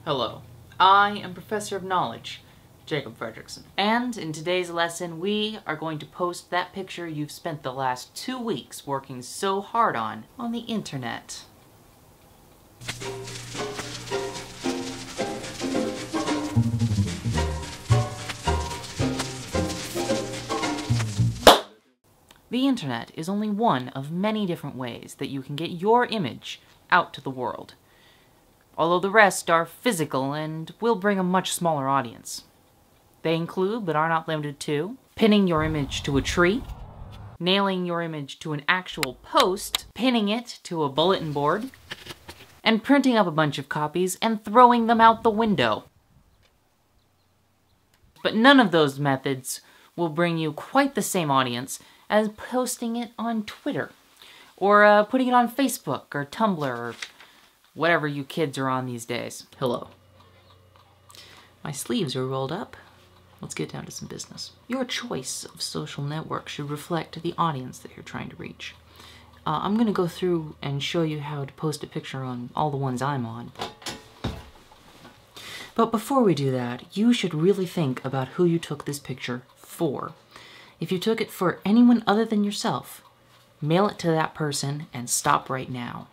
Hello, I am Professor of Knowledge, Jacob Fredrickson, and in today's lesson we are going to post that picture you've spent the last 2 weeks working so hard on the internet. The internet is only one of many different ways that you can get your image out to the world, although the rest are physical and will bring a much smaller audience. They include, but are not limited to, pinning your image to a tree, nailing your image to an actual post, pinning it to a bulletin board, and printing up a bunch of copies and throwing them out the window. But none of those methods will bring you quite the same audience as posting it on Twitter, or putting it on Facebook, or Tumblr, or whatever you kids are on these days. Hello. My sleeves are rolled up. Let's get down to some business. Your choice of social network should reflect the audience that you're trying to reach. I'm going to go through and show you how to post a picture on all the ones I'm on. But before we do that, you should really think about who you took this picture for. If you took it for anyone other than yourself, mail it to that person and stop right now.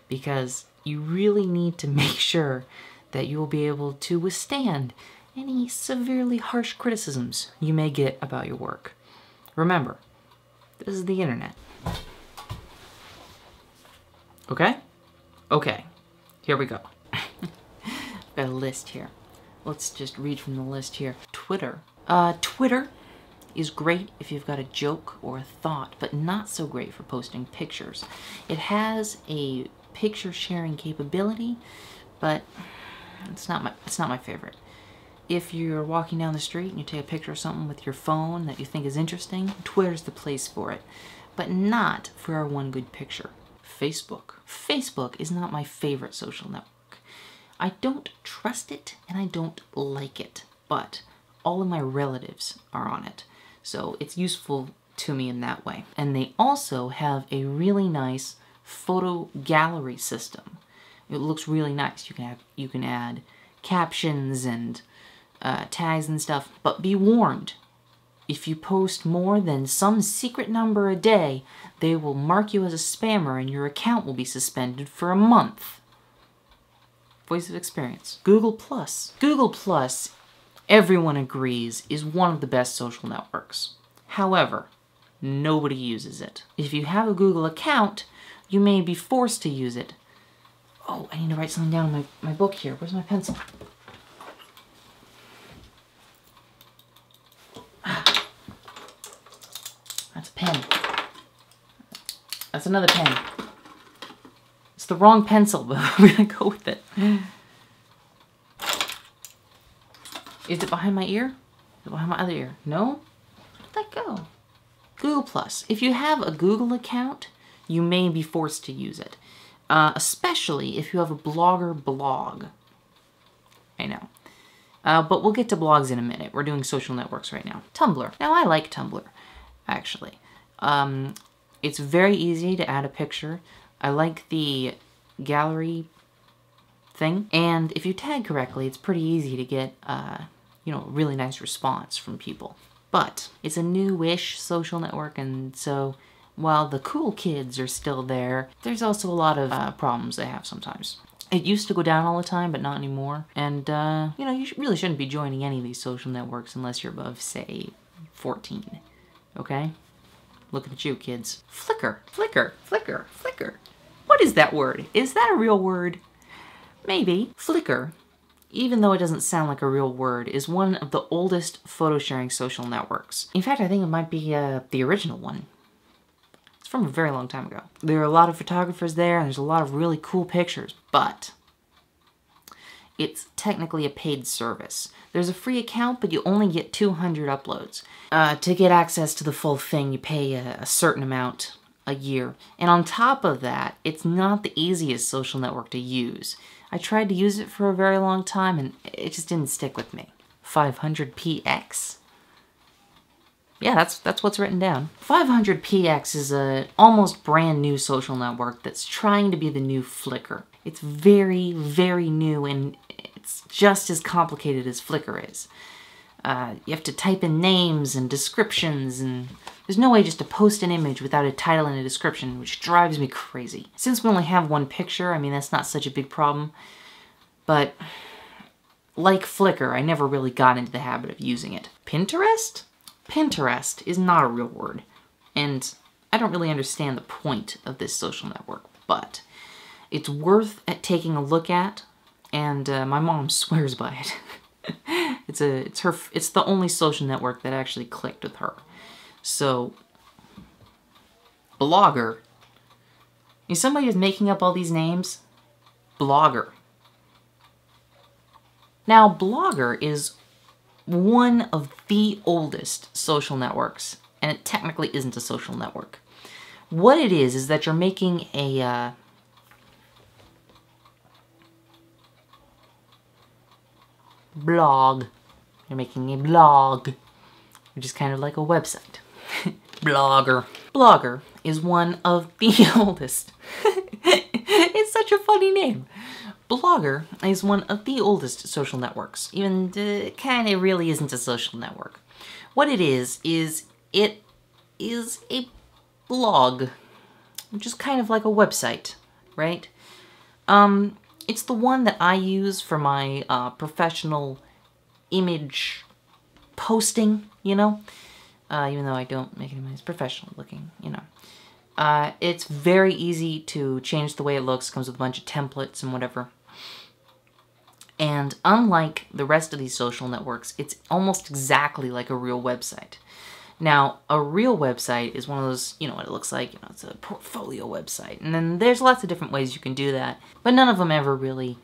Because you really need to make sure that you will be able to withstand any severely harsh criticisms you may get about your work. Remember, this is the internet. Okay? Okay, here we go. Got a list here. Let's just read from the list here. Twitter. Twitter is great if you've got a joke or a thought, but not so great for posting pictures. It has a picture sharing capability, but it's not my favorite. If you're walking down the street and you take a picture of something with your phone that you think is interesting, Twitter's the place for it, but not for our one good picture. Facebook. Facebook is not my favorite social network. I don't trust it and I don't like it, but all of my relatives are on it, so it's useful to me in that way. And they also have a really nice photo gallery system. It looks really nice. You can add captions and tags and stuff, but be warned, if you post more than some secret number a day, they will mark you as a spammer and your account will be suspended for a month. Voice of experience. Google Plus. Google Plus, everyone agrees, is one of the best social networks. However, nobody uses it. If you have a Google account, you may be forced to use it. Oh, I need to write something down in my book here. Where's my pencil? That's a pen. That's another pen. It's the wrong pencil, but we're gonna go with it. Is it behind my ear? Is it behind my other ear? No? Let that go. Google Plus. If you have a Google account, you may be forced to use it. Especially if you have a blogger blog. I know. But we'll get to blogs in a minute. We're doing social networks right now. Tumblr. Now, I like Tumblr, actually. It's very easy to add a picture. I like the gallery thing. And if you tag correctly, it's pretty easy to get, you know, a really nice response from people. But it's a new-ish social network, and so while the cool kids are still there, there's also a lot of problems they have sometimes. It used to go down all the time, but not anymore. And, you know, you really shouldn't be joining any of these social networks unless you're above, say, 14. Okay? Looking at you, kids. Flickr. Flickr. Flickr. Flickr. What is that word? Is that a real word? Maybe. Flickr, even though it doesn't sound like a real word, is one of the oldest photo-sharing social networks. In fact, I think it might be the original one. It's from a very long time ago. There are a lot of photographers there, and there's a lot of really cool pictures, but it's technically a paid service. There's a free account, but you only get 200 uploads. To get access to the full thing, you pay a certain amount a year. And on top of that, it's not the easiest social network to use. I tried to use it for a very long time, and it just didn't stick with me. 500px? Yeah, that's what's written down. 500px is a almost brand new social network that's trying to be the new Flickr. It's very, very new, and just as complicated as Flickr is. You have to type in names and descriptions, and there's no way just to post an image without a title and a description, which drives me crazy. Since we only have one picture, I mean, that's not such a big problem. But like Flickr, I never really got into the habit of using it. Pinterest? Pinterest is not a real word, and I don't really understand the point of this social network, but it's worth taking a look at, and my mom swears by it. It's the only social network that actually clicked with her. So, Blogger. Is somebody just making up all these names? Blogger. Now, Blogger is one of the oldest social networks, and it technically isn't a social network. What it is that you're making a blog. You're making a blog, which is kind of like a website. Blogger. Blogger is one of the oldest. It's such a funny name. Blogger is one of the oldest social networks. Even kind of really isn't a social network. What it is it is a blog, which is kind of like a website, right? It's the one that I use for my professional image posting, you know? Even though I don't make any money, it's professional looking, you know. It's very easy to change the way it looks. It comes with a bunch of templates and whatever. And unlike the rest of these social networks, it's almost exactly like a real website. Now, a real website is one of those, you know what it looks like, you know, it's a portfolio website. And then there's lots of different ways you can do that, but none of them ever really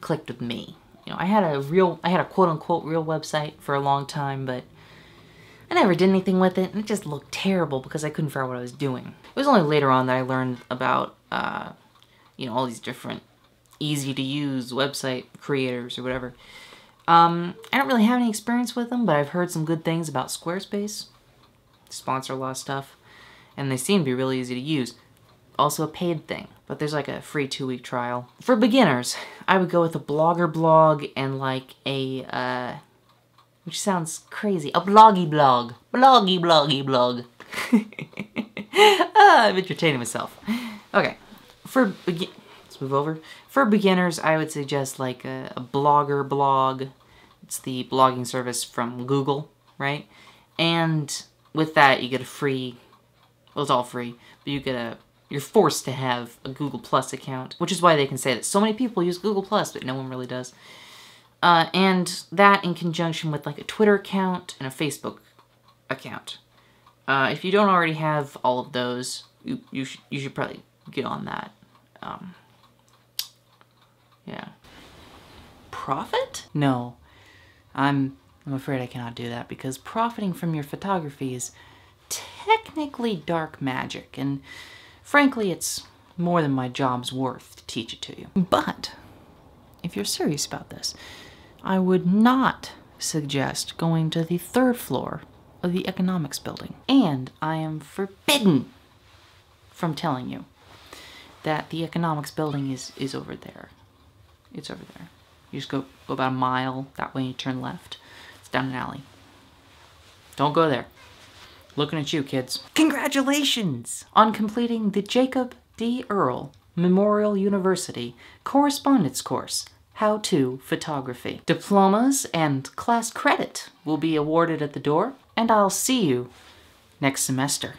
clicked with me. You know, I had a quote-unquote real website for a long time, but I never did anything with it, and it just looked terrible because I couldn't figure out what I was doing. It was only later on that I learned about, you know, all these different easy-to-use website creators or whatever. I don't really have any experience with them, but I've heard some good things about Squarespace. They sponsor a lot of stuff, and they seem to be really easy to use. Also a paid thing, but there's like a free 2-week trial. For beginners, I would go with a Blogger blog and like a, which sounds crazy, a bloggy blog. Bloggy bloggy blog. I'm entertaining myself. Okay, let's move over. For beginners, I would suggest like a Blogger blog. It's the blogging service from Google, right? And with that, you get a free, well, it's all free, but you get you're forced to have a Google Plus account, which is why they can say that so many people use Google Plus, but no one really does. And that in conjunction with like a Twitter account and a Facebook account. If you don't already have all of those, you should probably get on that. Yeah. Profit? No. I'm afraid I cannot do that because profiting from your photography is technically dark magic, and frankly, it's more than my job's worth to teach it to you. But if you're serious about this, I would not suggest going to the 3rd floor of the economics building. And I am forbidden from telling you that the economics building is over there. It's over there. You just go about a mile, that way you turn left. It's down an alley. Don't go there. Looking at you, kids. Congratulations on completing the Jacob D. Earl Memorial University Correspondence Course, How to Photography. Diplomas and class credit will be awarded at the door, and I'll see you next semester.